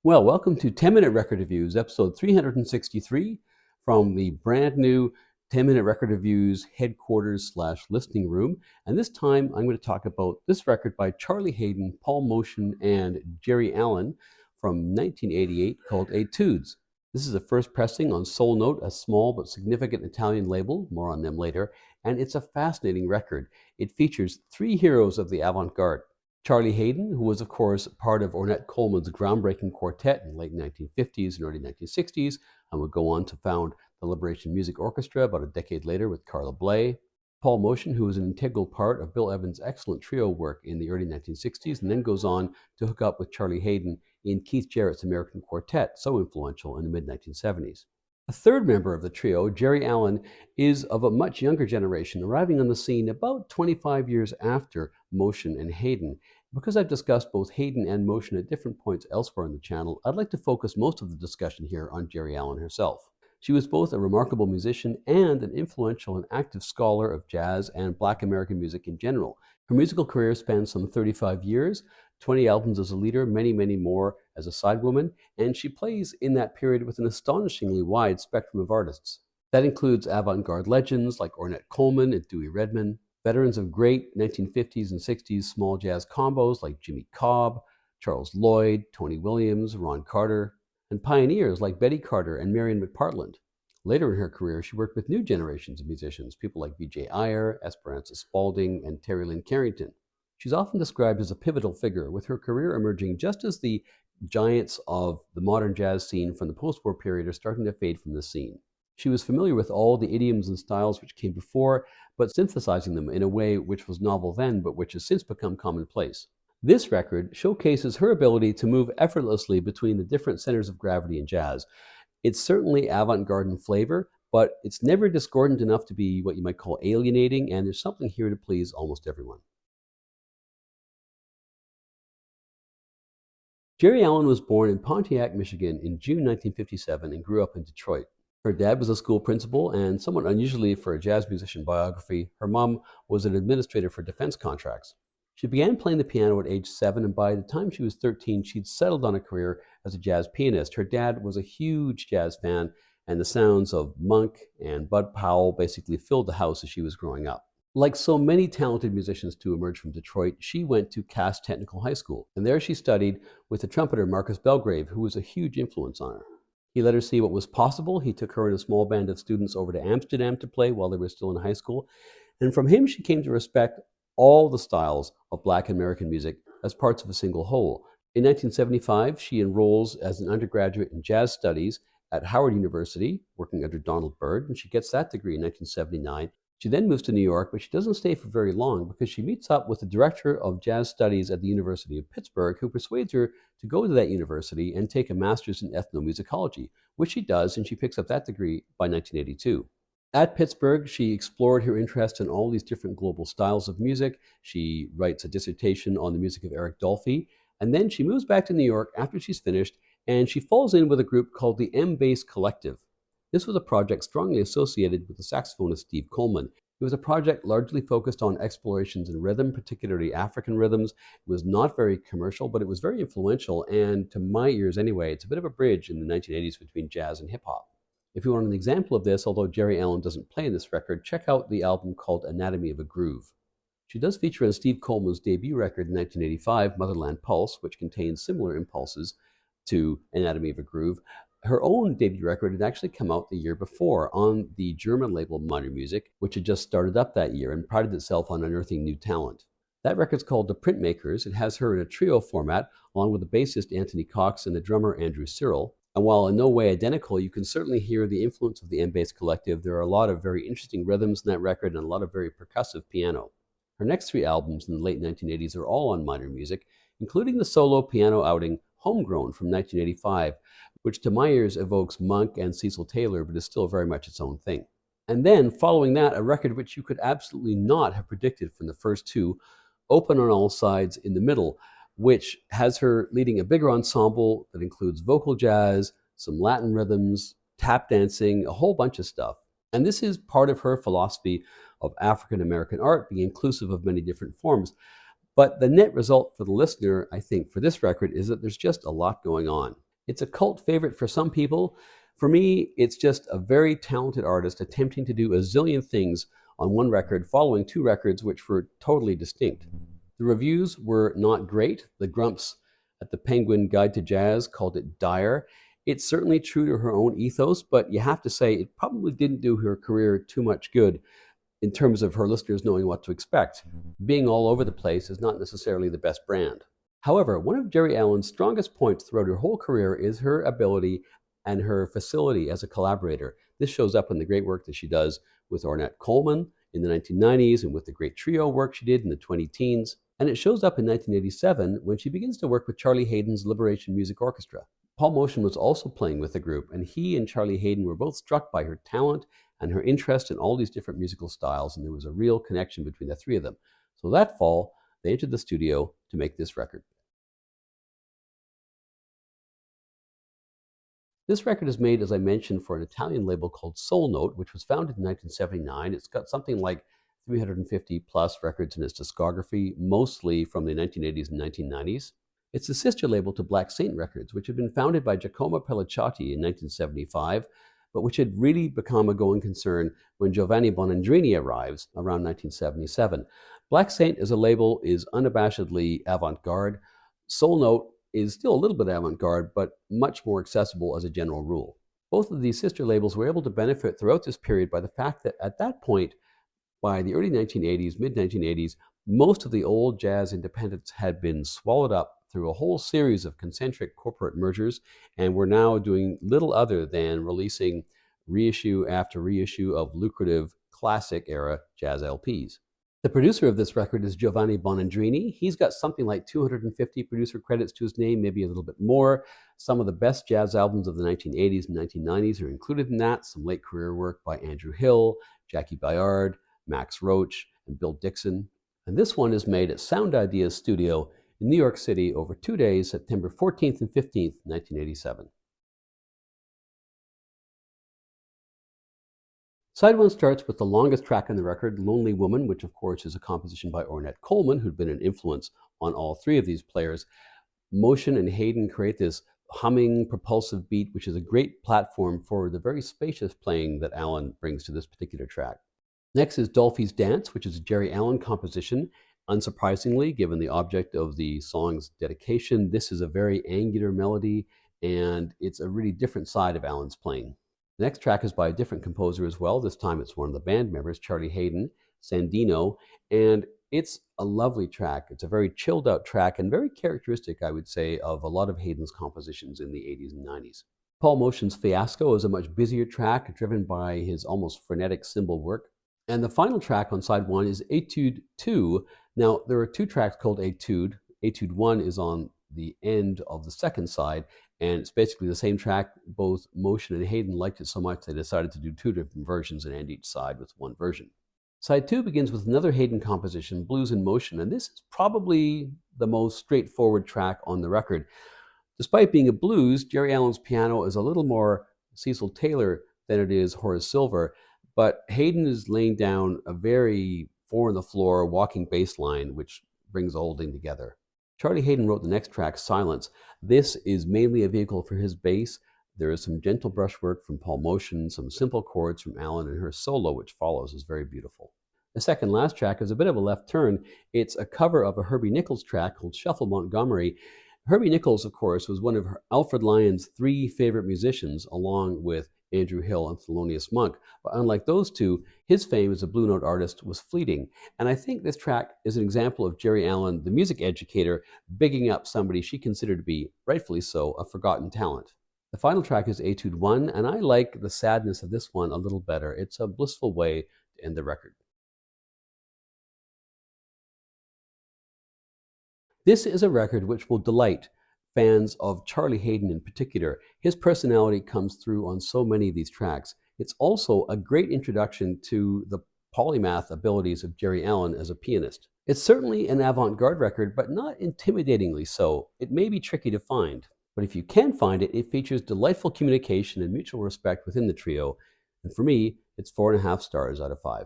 Well, welcome to 10-Minute Record Reviews, episode 363 from the brand new 10-Minute Record Reviews headquarters/listening room. And this time I'm going to talk about this record by Charlie Haden, Paul Motian, and Geri Allen from 1988 called Etudes. This is the first pressing on Soul Note, a small but significant Italian label, more on them later, and it's a fascinating record. It features three heroes of the avant-garde. Charlie Haden, who was, of course, part of Ornette Coleman's groundbreaking quartet in the late 1950s and early 1960s, and would go on to found the Liberation Music Orchestra about a decade later with Carla Bley. Paul Motian, who was an integral part of Bill Evans' excellent trio work in the early 1960s, and then goes on to hook up with Charlie Haden in Keith Jarrett's American Quartet, so influential in the mid-1970s. A third member of the trio, Geri Allen, is of a much younger generation, arriving on the scene about 25 years after Motian and Haden. Because I've discussed both Haden and Motian at different points elsewhere on the channel, I'd like to focus most of the discussion here on Geri Allen herself. She was both a remarkable musician and an influential and active scholar of jazz and Black American music in general. Her musical career spans some 35 years, 20 albums as a leader, many more as a sidewoman, and she plays in that period with an astonishingly wide spectrum of artists. That includes avant-garde legends like Ornette Coleman and Dewey Redman, veterans of great 1950s and 60s small jazz combos like Jimmy Cobb, Charles Lloyd, Tony Williams, Ron Carter, and pioneers like Betty Carter and Marion McPartland. Later in her career, she worked with new generations of musicians, people like Vijay Iyer, Esperanza Spalding, and Terry Lynn Carrington. She's often described as a pivotal figure, with her career emerging just as the giants of the modern jazz scene from the post-war period are starting to fade from the scene. She was familiar with all the idioms and styles which came before, but synthesizing them in a way which was novel then, but which has since become commonplace. This record showcases her ability to move effortlessly between the different centers of gravity in jazz. It's certainly avant-garde in flavor, but it's never discordant enough to be what you might call alienating, and there's something here to please almost everyone. Geri Allen was born in Pontiac, Michigan in June 1957 and grew up in Detroit. Her dad was a school principal, and somewhat unusually for a jazz musician biography, her mom was an administrator for defense contracts. She began playing the piano at age 7, and by the time she was 13, she'd settled on a career as a jazz pianist. Her dad was a huge jazz fan, and the sounds of Monk and Bud Powell basically filled the house as she was growing up. Like so many talented musicians to emerge from Detroit, she went to Cass Technical High School, and there she studied with the trumpeter Marcus Belgrave, who was a huge influence on her. He let her see what was possible. He took her and a small band of students over to Amsterdam to play while they were still in high school. And from him, she came to respect all the styles of Black American music as parts of a single whole. In 1975, she enrolls as an undergraduate in jazz studies at Howard University, working under Donald Byrd, and she gets that degree in 1979. She then moves to New York, but she doesn't stay for very long because she meets up with the director of jazz studies at the University of Pittsburgh, who persuades her to go to that university and take a master's in ethnomusicology, which she does, and she picks up that degree by 1982. At Pittsburgh, she explored her interest in all these different global styles of music. She writes a dissertation on the music of Eric Dolphy, and then she moves back to New York after she's finished, and she falls in with a group called the M-Bass Collective. This was a project strongly associated with the saxophonist Steve Coleman. It was a project largely focused on explorations in rhythm, particularly African rhythms. It was not very commercial, but it was very influential, and to my ears anyway, it's a bit of a bridge in the 1980s between jazz and hip-hop. If you want an example of this, although Geri Allen doesn't play in this record, check out the album called Anatomy of a Groove. She does feature on Steve Coleman's debut record in 1985, Motherland Pulse, which contains similar impulses to Anatomy of a Groove. Her own debut record had actually come out the year before on the German label Modern Music, which had just started up that year and prided itself on unearthing new talent. That record's called The Printmakers. It has her in a trio format, along with the bassist Anthony Cox and the drummer Andrew Cyril. And while in no way identical, you can certainly hear the influence of the M-Bass Collective. There are a lot of very interesting rhythms in that record and a lot of very percussive piano. Her next three albums in the late 1980s are all on Modern Music, including the solo piano outing Homegrown from 1985, which to my ears evokes Monk and Cecil Taylor, but is still very much its own thing. And then, following that, a record which you could absolutely not have predicted from the first two, Open on All Sides in the Middle, which has her leading a bigger ensemble that includes vocal jazz, some Latin rhythms, tap dancing, a whole bunch of stuff. And this is part of her philosophy of African American art being inclusive of many different forms. But the net result for the listener, I think, for this record is that there's just a lot going on. It's a cult favorite for some people. For me, it's just a very talented artist attempting to do a zillion things on one record, following two records which were totally distinct. The reviews were not great. The grumps at the Penguin Guide to Jazz called it dire. It's certainly true to her own ethos, but you have to say it probably didn't do her career too much good in terms of her listeners knowing what to expect. Being all over the place is not necessarily the best brand. However, one of Geri Allen's strongest points throughout her whole career is her ability and her facility as a collaborator. This shows up in the great work that she does with Ornette Coleman in the 1990s and with the great trio work she did in the 20-teens. And it shows up in 1987 when she begins to work with Charlie Haden's Liberation Music Orchestra. Paul Motian was also playing with the group, and he and Charlie Haden were both struck by her talent and her interest in all these different musical styles, and there was a real connection between the three of them. So that fall, they entered the studio to make this record. This record is made, as I mentioned, for an Italian label called Soul Note, which was founded in 1979. It's got something like 350 plus records in its discography, mostly from the 1980s and 1990s. It's the sister label to Black Saint Records, which had been founded by Giacomo Pelliciotti in 1975, but which had really become a going concern when Giovanni Bonandrini arrives around 1977. Black Saint as a label is unabashedly avant-garde. Soul Note is still a little bit avant-garde, but much more accessible as a general rule. Both of these sister labels were able to benefit throughout this period by the fact that at that point, by the early 1980s, mid-1980s, most of the old jazz independents had been swallowed up through a whole series of concentric corporate mergers, and were now doing little other than releasing reissue after reissue of lucrative classic-era jazz LPs. The producer of this record is Giovanni Bonandrini. He's got something like 250 producer credits to his name, maybe a little bit more. Some of the best jazz albums of the 1980s and 1990s are included in that. Some late career work by Andrew Hill, Jackie Bayard, Max Roach, and Bill Dixon. And this one is made at Sound Ideas Studio in New York City over 2 days, September 14th and 15th, 1987. Side one starts with the longest track on the record, Lonely Woman, which of course is a composition by Ornette Coleman, who'd been an influence on all three of these players. Motian and Haden create this humming, propulsive beat, which is a great platform for the very spacious playing that Allen brings to this particular track. Next is Dolphy's Dance, which is a Geri Allen composition. Unsurprisingly, given the object of the song's dedication, this is a very angular melody, and it's a really different side of Allen's playing. The next track is by a different composer as well. This time it's one of the band members, Charlie Haden, Sandino, and it's a lovely track. It's a very chilled out track and very characteristic, I would say, of a lot of Haden's compositions in the 80s and 90s. Paul Motian's Fiasco is a much busier track, driven by his almost frenetic cymbal work. And the final track on side one is Etude 2. Now, there are two tracks called Etude. Etude 1 is on the end of the second side, and it's basically the same track. Both Motian and Haden liked it so much they decided to do two different versions and end each side with one version. Side 2 begins with another Haden composition, Blues in Motion, and this is probably the most straightforward track on the record. Despite being a blues, Geri Allen's piano is a little more Cecil Taylor than it is Horace Silver, but Haden is laying down a very four-on-the-floor walking bass line, which brings the whole thing together. Charlie Haden wrote the next track, Silence. This is mainly a vehicle for his bass. There is some gentle brushwork from Paul Motian, some simple chords from Allen, and her solo, which follows, is very beautiful. The second last track is a bit of a left turn. It's a cover of a Herbie Nichols track called Shuffle Montgomery. Herbie Nichols, of course, was one of Alfred Lyon's three favorite musicians, along with Andrew Hill and Thelonious Monk. But unlike those two, his fame as a Blue Note artist was fleeting. And I think this track is an example of Geri Allen, the music educator, bigging up somebody she considered to be, rightfully so, a forgotten talent. The final track is Etude 1, and I like the sadness of this one a little better. It's a blissful way to end the record. This is a record which will delight fans of Charlie Haden in particular. His personality comes through on so many of these tracks. It's also a great introduction to the polymath abilities of Geri Allen as a pianist. It's certainly an avant-garde record, but not intimidatingly so. It may be tricky to find, but if you can find it, it features delightful communication and mutual respect within the trio. And for me, it's 4.5 stars out of 5.